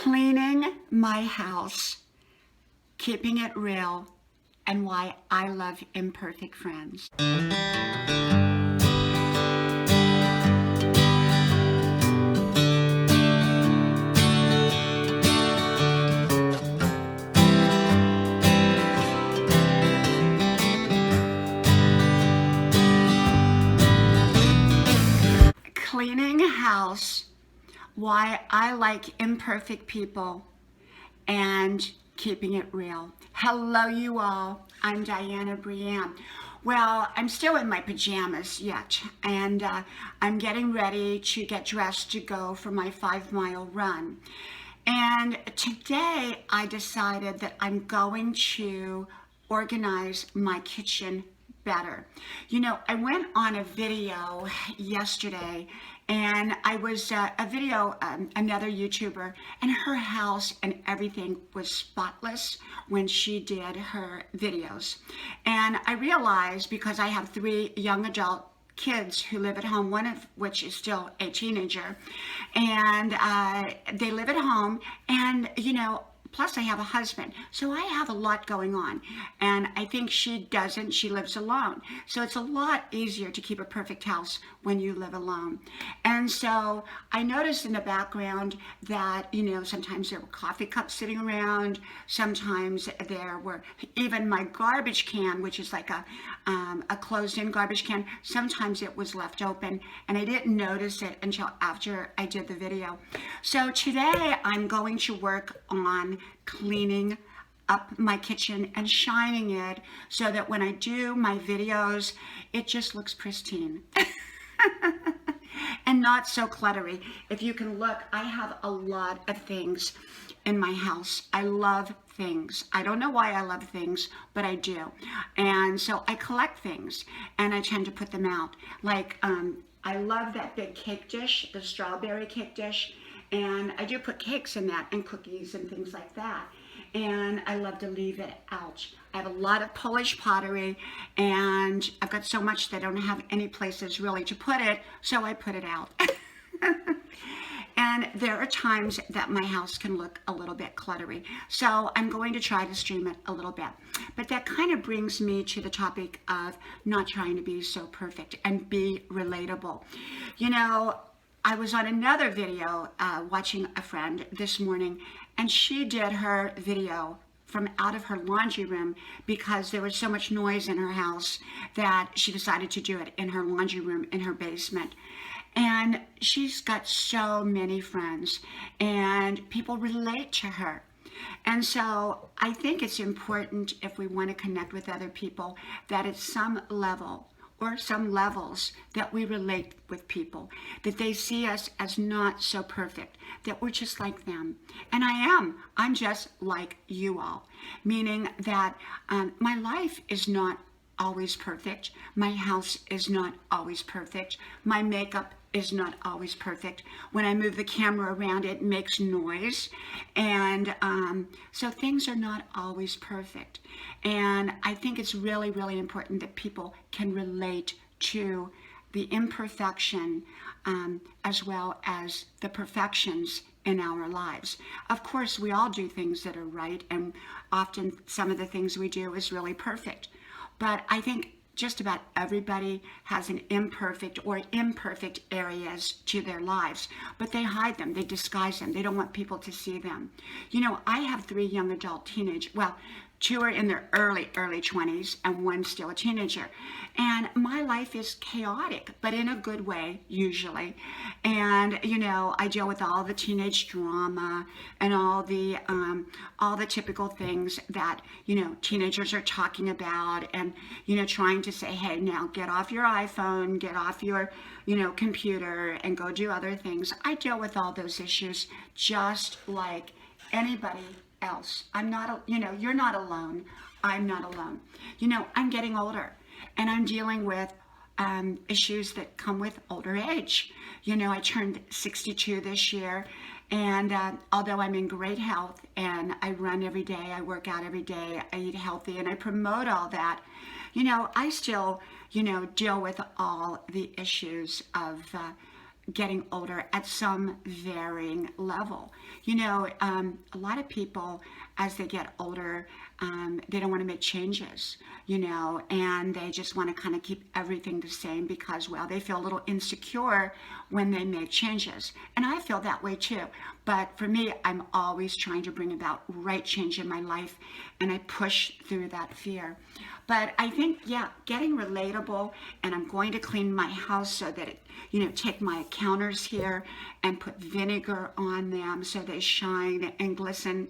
cleaning my house, keeping it real, and why I love imperfect friends. Cleaning house, why I like imperfect people, and keeping it real. Hello you all, I'm Diana Brienne. Well, I'm still in my pajamas yet, and I'm getting ready to get dressed to go for my 5-mile run. And today I decided that I'm going to organize my kitchen better. You know, I went on a video yesterday, and I was another YouTuber, and her house and everything was spotless when she did her videos. And I realized, because I have 3 young adult kids who live at home, one of which is still a teenager, and they live at home, and you know, plus I have a husband, so I have a lot going on, and I think she doesn't. She lives alone, so it's a lot easier to keep a perfect house when you live alone. And so I noticed in the background that, you know, sometimes there were coffee cups sitting around, sometimes there were even my garbage can, which is like a closed-in garbage can, sometimes it was left open, and I didn't notice it until after I did the video. So today I'm going to work on cleaning up my kitchen and shining it so that when I do my videos, it just looks pristine. And not so cluttery. If you can look, I have a lot of things in my house. I love things. I don't know why I love things, but I do. And so I collect things, and I tend to put them out. Like, I love that big cake dish, the strawberry cake dish, and I do put cakes in that and cookies and things like that. And I love to leave it out. I have a lot of Polish pottery, and I've got so much that I don't have any places really to put it, so I put it out. And there are times that my house can look a little bit cluttery, so I'm going to try to stream it a little bit. But that kind of brings me to the topic of not trying to be so perfect and be relatable. You know, I was on another video watching a friend this morning, and she did her video from out of her laundry room because there was so much noise in her house that she decided to do it in her laundry room in her basement. And she's got so many friends, and people relate to her. And so I think it's important, if we want to connect with other people, that at some level or some levels that we relate with people, that they see us as not so perfect, that we're just like them. And I'm just like you all, meaning that my life is not always perfect. My house is not always perfect. My makeup is not always perfect. When I move the camera around, it makes noise. And so things are not always perfect. And I think it's really, really important that people can relate to the imperfection as well as the perfections in our lives. Of course, we all do things that are right, and often some of the things we do is really perfect. But I think just about everybody has an imperfect or imperfect areas to their lives, but they hide them, they disguise them, they don't want people to see them. You know, I have 3 young adult teenage, well, 2 are in their early 20s and 1's still a teenager. And my life is chaotic, but in a good way, usually. And, you know, I deal with all the teenage drama and all the typical things that, you know, teenagers are talking about, and, you know, trying to say, hey, now get off your iPhone, get off your, you know, computer and go do other things. I deal with all those issues just like anybody else. I'm not, you know, you're not alone. I'm not alone. You know, I'm getting older, and I'm dealing with issues that come with older age. You know, I turned 62 this year, and although I'm in great health and I run every day, I work out every day, I eat healthy, and I promote all that, you know, I still, you know, deal with all the issues of getting older at some varying level. A lot of people, as they get older, they don't want to make changes, and they just want to kind of keep everything the same because, well, they feel a little insecure when they make changes. And I feel that way too. But for me, I'm always trying to bring about right change in my life, and I push through that fear. But I think, yeah, getting relatable, and I'm going to clean my house so that it, take my counters here and put vinegar on them so they shine and glisten.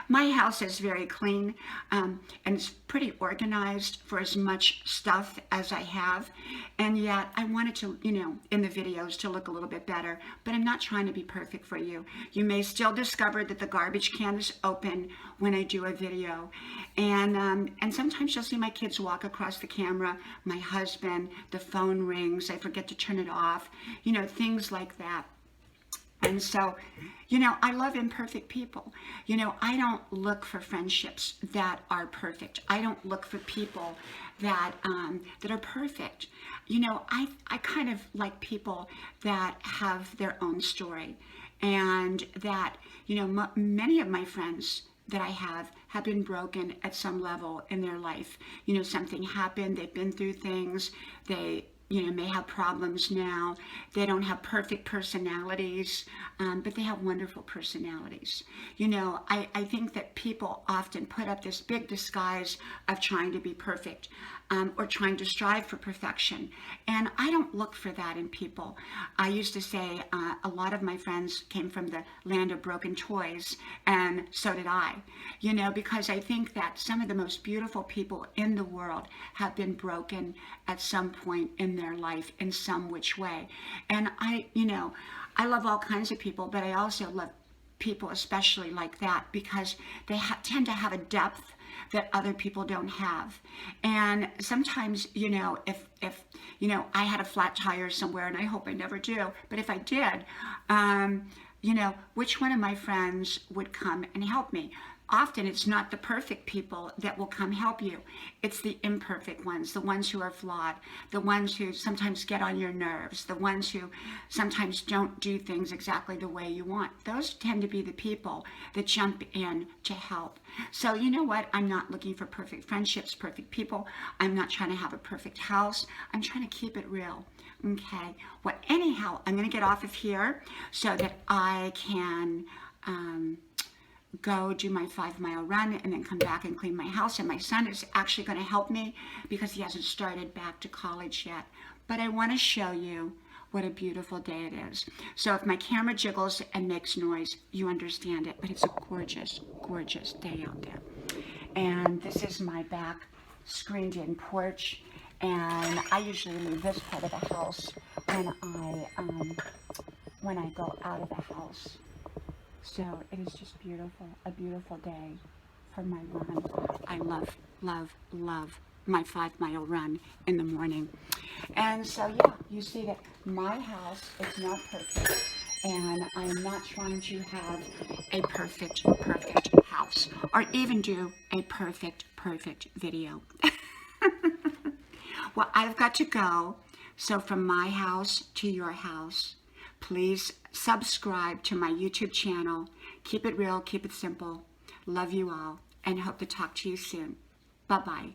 My house is very clean, and it's pretty organized for as much stuff as I have. And yet I wanted to, in the videos to look a little bit better, but I'm not trying to be perfect for you. You may still discover that the garbage can is open when I do a video. And sometimes you'll see my kids walk across the camera, my husband, the phone rings, I forget to turn it off, things like that. And so, I love imperfect people. I don't look for friendships that are perfect. I don't look for people that are perfect. I kind of like people that have their own story, and that, many of my friends that I have been broken at some level in their life. Something happened, they've been through things, they may have problems now. They don't have perfect personalities, but they have wonderful personalities. I think that people often put up this big disguise of trying to be perfect, or trying to strive for perfection. And I don't look for that in people. I used to say a lot of my friends came from the land of broken toys, and so did I, because I think that some of the most beautiful people in the world have been broken at some point in their life in some which way. And I love all kinds of people, but I also love people especially like that because they tend to have a depth that other people don't have. And sometimes, if I had a flat tire somewhere, and I hope I never do, but if I did, which one of my friends would come and help me? Often it's not the perfect people that will come help you. It's the imperfect ones, the ones who are flawed, the ones who sometimes get on your nerves, the ones who sometimes don't do things exactly the way you want. Those tend to be the people that jump in to help. So you know what? I'm not looking for perfect friendships, perfect people. I'm not trying to have a perfect house. I'm trying to keep it real. Okay. Well, anyhow, I'm going to get off of here so that I can go do my 5-mile run and then come back and clean my house. And my son is actually going to help me because he hasn't started back to college yet. But I want to show you what a beautiful day it is. So if my camera jiggles and makes noise, you understand it. But it's a gorgeous, gorgeous day out there. And this is my back screened-in porch. And I usually leave this part of the house when I go out of the house. So it is just beautiful, a beautiful day for my run. I love, love, love my 5-mile run in the morning. And so, yeah, you see that my house is not perfect, and I'm not trying to have a perfect house, or even do a perfect video. Well, I've got to go. So from my house to your house, please subscribe to my YouTube channel. Keep it real, keep it simple. Love you all, and hope to talk to you soon. Bye-bye.